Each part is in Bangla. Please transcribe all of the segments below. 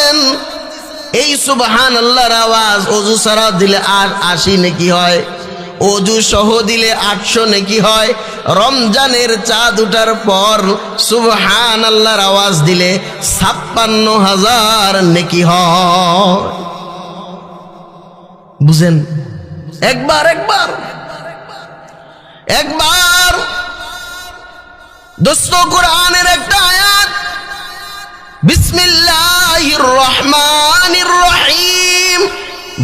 দিছেন এই সুবহানাল্লাহর আওয়াজ ওযু ছাড়া দিলে আর 80 নেকি হয়, ওযু সহ দিলে 800 নেকি হয়। রমজানের চাঁদ ওঠার পর সুবহানাল্লাহর আওয়াজ দিলে 56,000 নেকি হয়। বুঝেন? একবার দোস্ত কোরআনের একটা আয়াত, বিসমিল্লাহির রহমানির রহিম,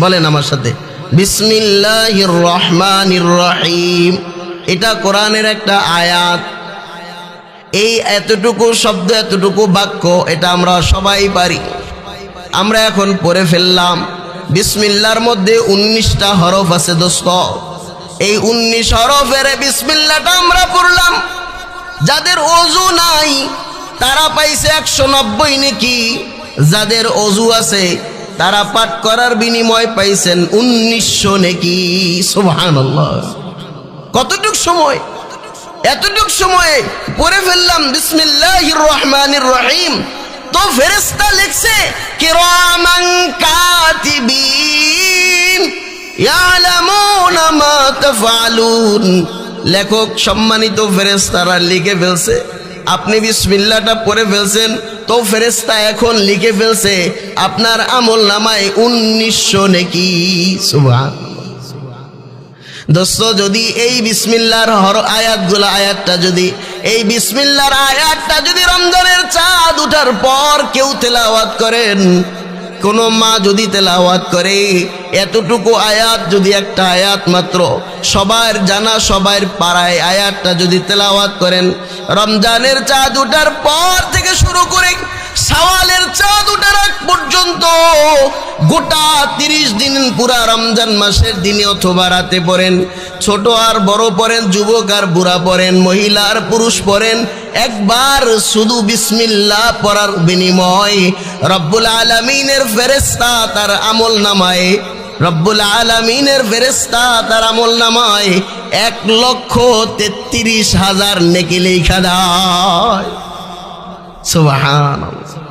বলেন আমার সাথে, বিসমিল্লাহির রহমানির রহিম। এটা কোরআনের একটা আয়াত। এই এতটুকু শব্দ, এতটুকু বাক্য, এটা আমরা সবাই পারি। আমরা এখন পড়ে ফেললাম। বিসমিল্লাহর মধ্যে 19টা হরফ আছে দোস্ত। এই 19 হরফের বিসমিল্লাহটা আমরা পড়লাম। যাদের ওযু নাই তারা পাইছে 190 নেকি, যাদের ওযু আছে তারা পাঠ করার বিনিময় পাইছেন 1900 নেকি। সুবহানাল্লাহ। কতটুক সময়? এতটুক সময়ে পড়ে ফেললাম বিসমিল্লাহির রহমানির রহিম। তো ফেরেশতা লিখছে কিরামান কাতিবিন ইয়ালামুনা মা তাফআলুন। লেখক সম্মানিত ফেরেশতারা লিখে ফেলছে। আপনি বিসমিল্লাহটা পড়ে ফেলছেন, তো ফেরেশতা এখন লিখে ফেলছে আপনার আমলনামায় 1900 নেকি। সুবহানাল্লাহ। দোস্ত যদি এই বিসমিল্লাহর আয়াতটা যদি এই বিসমিল্লাহর আয়াতটা যদি রমজানের চাঁদ ওঠার পর কেউ তেলাওয়াত করেন, কোন মা যদি তেলাওয়াত করে, এতটুকু আয়াত যদি একটা আয়াত মাত্র সবার জানা, সবার পাড়ায় আয়াতটা যদি তেলাওয়াত করেন, রমজানের চাঁদ ওঠার পর থেকে শুরু করে শাওয়ালের চাঁদ ওঠার আগ পর্যন্ত গোটা 30 দিন পুরা রমজান মাসের দিনে অথবা রাতে পড়েন, ছোট আর বড় পড়েন, যুবক আর বুড়া পড়েন, মহিলা আর পুরুষ পড়েন, একবার শুধু বিসমিল্লাহ পড়ার বিনিময় রব্বুল আলামিনের ফেরেশতা তার আমলনামায়, রব্বুল আলামিনের ফেরেশতা তার আমলনামায় 1,33,000 নেকি লেখা দেয়। সুবহানাল্লাহ।